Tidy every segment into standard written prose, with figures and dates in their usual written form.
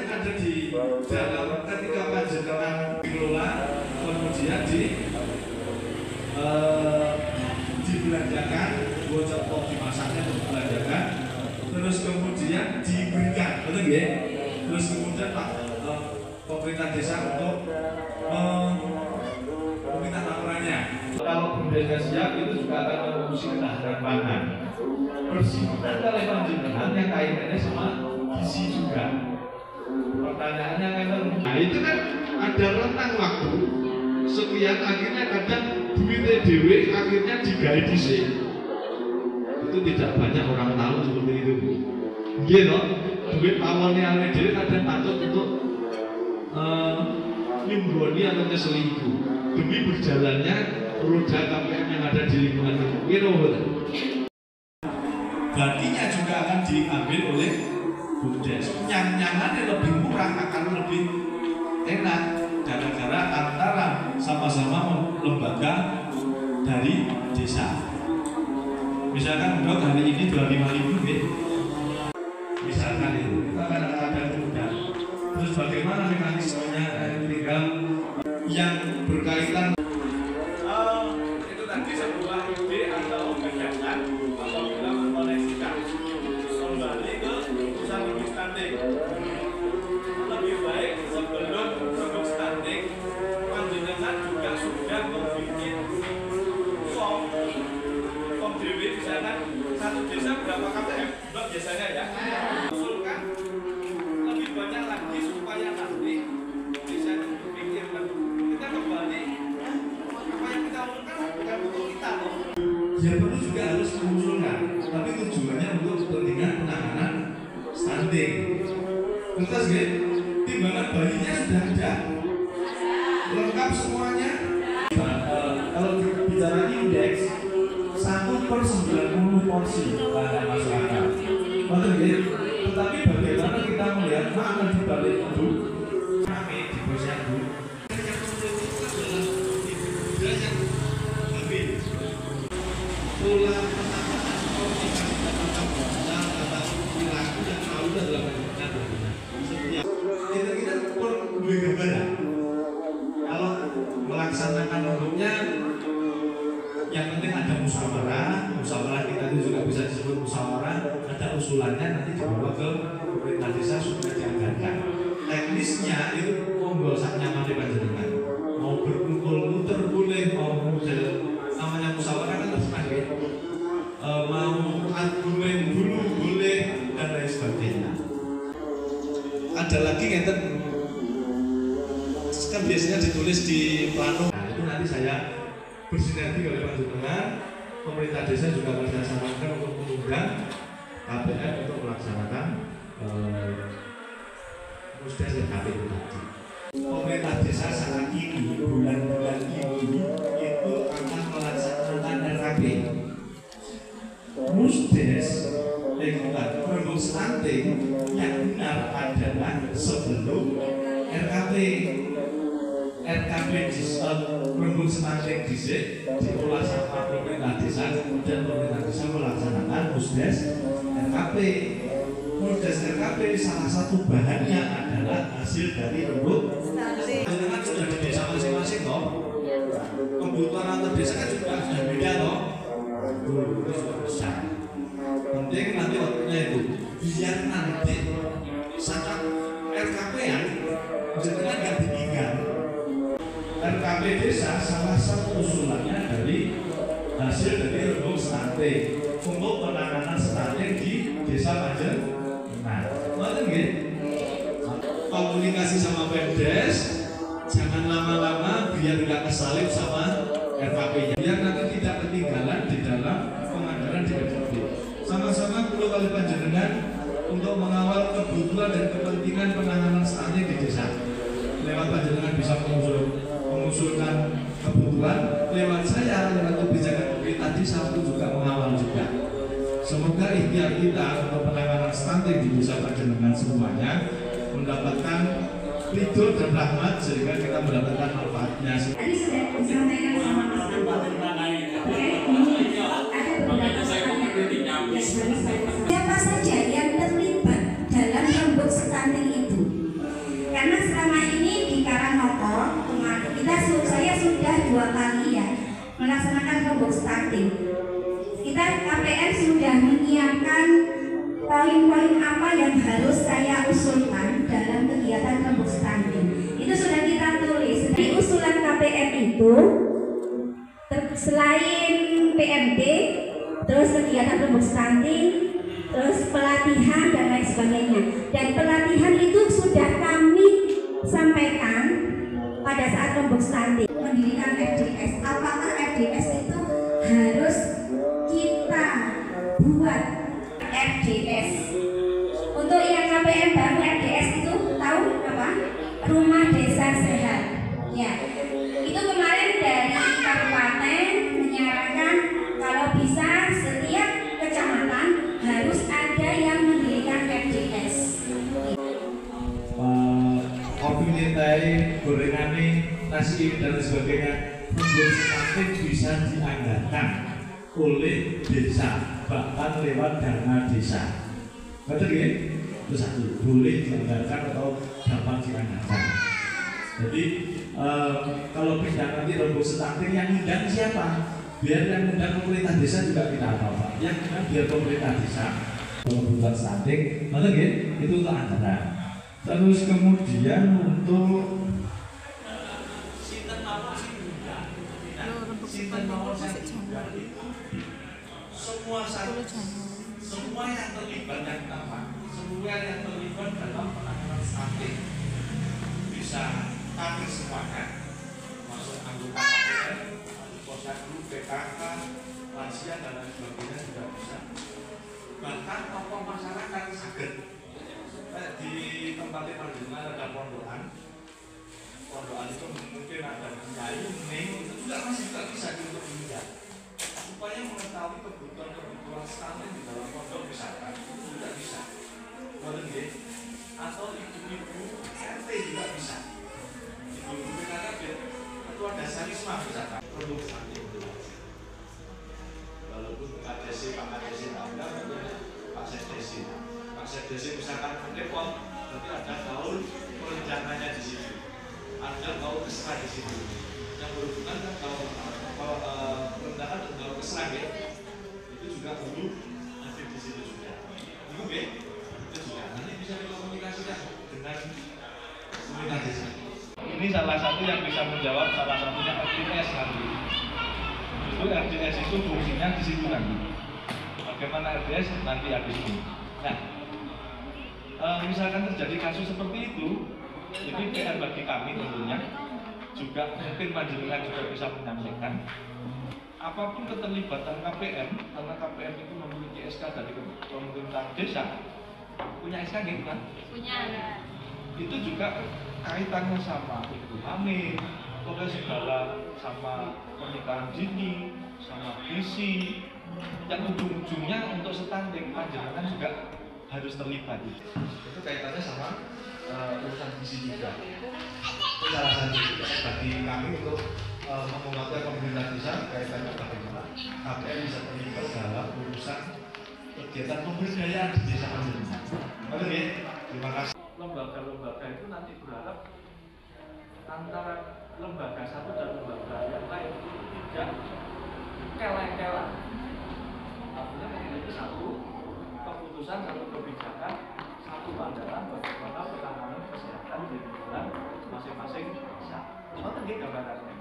yang ada di dalam ketika panjenengan dikelola, kemudian dibelanjakan, bocor dimasaknya dibelanjakan, terus kemudian diberikan, betul ya? Terus kemudian Pak pemerintah desa untuk meminta laporannya. Kalau bumdes siap itu juga akan mengurus ketahanan pangan. Persibukan oleh panjenengan yang kaitannya sama gizi juga. Pertanyaannya kan, nah itu kan ada rentang waktu sekian, akhirnya kadang duitnya dewe akhirnya digawe dhisik. Itu tidak banyak orang tahu seperti itu. Gitu, duit awalnya awalnya dewe kadang patut untuk nyembroni atau selingkuh demi berjalannya roda KPM yang ada di lingkungan itu. Gitu, betul. Gantinya juga akan diambil oleh bumdes. Nyangannya lebih murah, akan lebih enak gara-gara antara sama-sama lembaga dari desa. Misalkan Dok hari ini 25.000 ya. Misalkan itu akan ada mudah. Terus bagaimana mekanismenya? Tinggal yang berkaitan itu tadi sebuah ide atau gagasan apabila mengkoneksikan kembali ke urusan lebih stunting. Lebih baik sebelum produk stunting, panjenengan juga sudah membuat form DW, misalkan satu desa berapa KPM, Mbak biasanya ya. Usulkan lebih banyak lagi supaya nanti bisa dipikirkan. Kita kembali apa yang kita usulkan bukan untuk kita loh. Ya perlu juga harus mengusulkan, tapi tujuannya untuk kepentingan penanganan stunting. Terus ya, timbangan bayinya sudah ada, lengkap semuanya. Kalau bicara indeks 1/90 porsi pada masyarakat. Betul ya? Tetapi bagaimana kita melihat mana di balik itu? Kami di posyandu yang sulit itu adalah ibu yang hamil. Pola penanganan komunikasi tentang perilaku yang selalu adalah setiap kita perlu gambaran. Kalau melaksanakan produknya, yang penting ada musyawarah kita itu juga bisa disebut musyawarah, ada usulannya nanti dibawa ke pemerintah desa supaya dianggarkan. Teknisnya itu monggo sak nyaman di panjenengan. Mau berkumpul muter boleh, mau namanya musyawarah kan harus pakai. Mau argumen dulu boleh dan lain sebagainya. Ada lagi ngeten, kan biasanya ditulis di plano. Nah itu nanti saya bersinergi oleh panjenengan, pemerintah desa juga bersama-sama untuk mengundang KPM untuk melaksanakan musdes RKP itu tadi. Pemerintah desa saat ini bulan-bulan ini itu akan melaksanakan RKP. Musdes produk stunting yang benar adalah sebelum RKP. RKP produk stunting dhisik diolah sama pemerintah desa, kemudian pemerintah desa melaksanakan musdes RKP. Musdes RKP salah satu bahannya adalah hasil dari produk stunting. Kan sudah di desa masing-masing toh. Kebutuhan antar desa kan juga sudah beda toh. Itu sudah besar. Penting nanti waktunya itu biar nanti saat RKP-an jenengan nggak ditinggal. RKP desa salah satu usulannya dari hasil dari produk stunting untuk penanganan stunting di desa Panjenengan. Betul nggih? Komunikasi sama Pemdes, jangan lama-lama biar nggak kesalip sama RKP-nya. Biar nanti tidak ketinggalan di dalam penganggaran di RKP. Sama-sama perlu kali panjenengan untuk mengawal kebutuhan dan kepentingan penanganan stunting di desa. Lewat panjenengan bisa mengusulkan kebutuhan, lewat saya, lewat kebijakan pemerintah desa itu juga mengawal juga. Semoga ikhtiar kita untuk penanganan stunting di desa Panjenengan semuanya mendapatkan ridho dan rahmat sehingga kita mendapatkan manfaatnya. Tadi sudah disampaikan sama Mas Anto. Oke, ini ada beberapa siapa saja yang terlibat dalam produk stunting itu? stunting. Kita KPM sudah menyiapkan poin-poin apa yang harus saya usulkan dalam kegiatan rembuk stunting. Itu sudah kita tulis. Di usulan KPM itu selain PMD, terus kegiatan rembuk stunting, terus pelatihan dan lain sebagainya. Dan pelatihan itu sudah kami sampaikan pada saat rembuk stunting. Mendirikan FDS, apakah FDS itu harus kita buat FDS? Untuk yang KPM baru FDS itu tahu apa? Rumah Desa Sehat. Ya, itu kemarin dari kabupaten menyarankan kalau bisa setiap kecamatan harus ada yang mendirikan FDS. Kopi lintai, gorengane, nasi dan sebagainya, rembuk stunting bisa dianggarkan oleh desa, bahkan lewat dana desa. Betul ya? Itu satu, boleh dianggarkan atau dapat dianggarkan. Jadi kalau pindah nanti rembuk stunting yang undang siapa? Biar yang undang pemerintah desa juga kita apa-apa. Yang undang biar pemerintah desa. Kebutuhan stunting, betul ya? Itu untuk anggaran. Terus kemudian untuk semua yang terlibat yang tampak, semua yang terlibat dalam penanganan stunting bisa tampil semuanya, masuk anggota KPM, posyandu, PKK, lansia dan lain sebagainya juga bisa. Bahkan tokoh masyarakat sakit. Di tempat panjenengan ada pondokan itu mungkin ada kiai, itu juga masih bisa untuk diundang supaya mengetahui kebutuhan stunting di dalam pondok misalkan, itu juga bisa. Atau ibu-ibu RT juga bisa. Ibu-ibu PKK ketua dasarisma misalkan produk stunting. Walaupun Pak Desi ada, Pak Sekdesi. Pak Sekdesi misalkan menepot, berarti ada gaul perencananya di situ, ada gaul keserah di situ. Yang berhubungan dengan gaul perencanaan dan gaul keserah ya, itu juga perlu ada di situ juga. Itu ya, itu juga nanti bisa dikomunikasikan dengan pemerintah desa. Ini salah satu yang bisa menjawab salah satunya RDS nanti. Itu RDS itu fungsinya di situ nanti. Bagaimana RDS nanti ada di sini. Nah, misalkan terjadi kasus seperti itu, jadi PR bagi kami tentunya juga mungkin panjenengan juga bisa menyampaikan apapun keterlibatan KPM, karena KPM itu memiliki SK dari pemerintahan desa, punya SK gitu kan? Punya. Itu juga kaitannya sama ibu hamil, pokoknya segala sama pernikahan dini, sama gizi, yang ujung-ujungnya untuk stunting panjenengan juga harus terlibat. Itu kaitannya sama urusan gizi juga. Itu salah satu juga bagi kami untuk menguatkan pemerintah desa kaitannya bagaimana KPM bisa terlibat dalam urusan kegiatan pemberdayaan di desa panjenengan. Betul ya? Terima kasih. Lembaga-lembaga itu nanti berharap antara lembaga satu dan lembaga yang lain itu tidak keleng-keleng. Artinya memiliki satu keputusan, satu kebijakan, satu pandangan bagaimana penanganan kesehatan di lingkungan masing-masing desa. Itu tinggi gambarannya.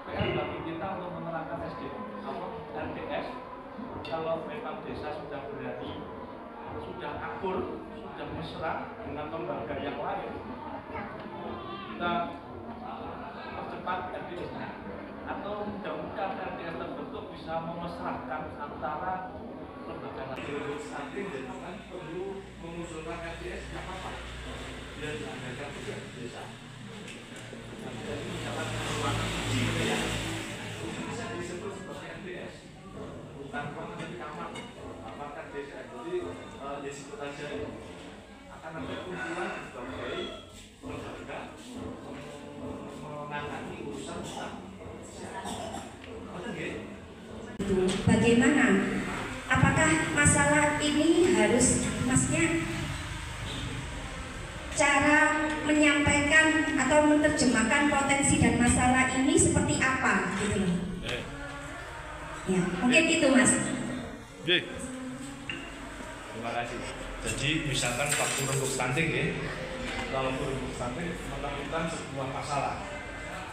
PR bagi kita untuk menerapkan RDS. Kalau memang desa sudah berani, sudah akur, sudah mesra dengan lembaga yang lain, kita percepat RDS-nya. Atau mudah-mudahan RDS terbentuk bisa memesrakan antara lembaga stunting dan kan perlu mengusulkan RDS tidak apa-apa dan dianggarkan juga di desa. Jadi misalkan ruangan kecil ya, itu bisa disebut sebagai RDS, bukan ruangan di kamar, apartemen desa. Jadi disebut aja akan ada kumpulan sebagai lembaga menangani urusan stunting. Bagaimana? Apakah masalah ini harus, maksudnya cara menyampaikan atau menerjemahkan potensi dan masalah ini seperti apa gitu loh? Ya, mungkin itu Mas. Oke. Terima kasih. Jadi misalkan waktu rembuk stunting ya, kalau rembuk stunting menemukan sebuah masalah,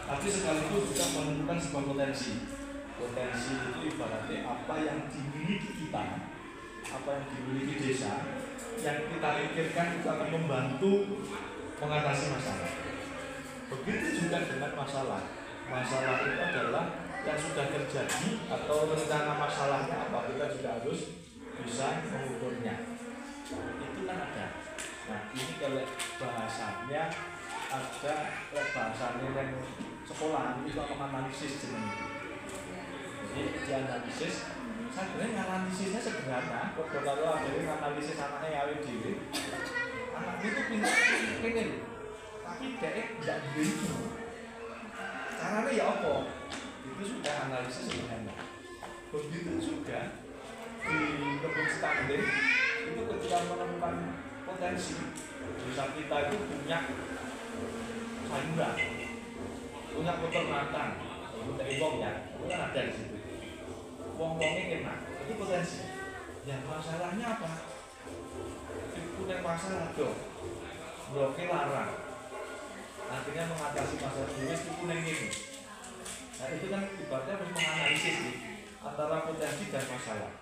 tapi sekaligus juga menemukan sebuah potensi. Potensi itu ibaratnya apa yang dimiliki kita, apa yang dimiliki desa, yang kita pikirkan itu akan membantu mengatasi masalah. Begitu juga dengan masalah. Masalah itu adalah yang sudah terjadi atau rencana masalahnya apa, kita juga harus bisa mengukurnya. Itu kan ada. Nah ini kalau bahasanya ada, bahasanya yang sekolah itu analisis jenis. Jadi dianalisis, saya sebenarnya analisisnya sederhana. Kalau ada yang analisis anaknya awet dewi, anak itu pintar, tapi dia tidak begitu. Caranya ya apa? Itu sudah analisis sederhana. Begitu juga di rembuk stunting itu ketika menemukan potensi, bisa kita itu punya sayuran, punya peternakan, punya iwong ya, itu kan ada di situ. Wong-wongnya enak, itu potensi. Ya masalahnya apa? Punya masalah dong, bloknya larang. Akhirnya mengatasi masalah diri itu kuning ini. Nah itu kan ibaratnya harus menganalisis nih, antara potensi dan masalah.